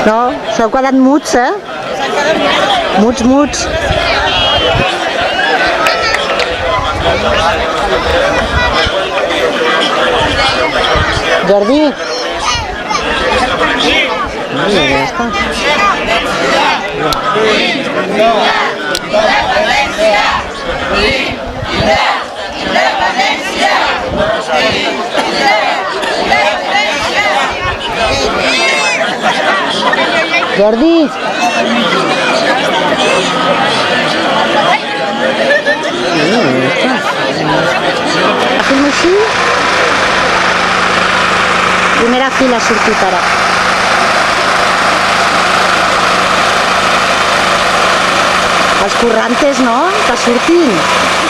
No, s'heu quedat muts, eh? Muts, muts. Jordi. Ja està. Jordi. Fem així. Primera fila ha sortit ara. Els corrantes, no? Que surtin.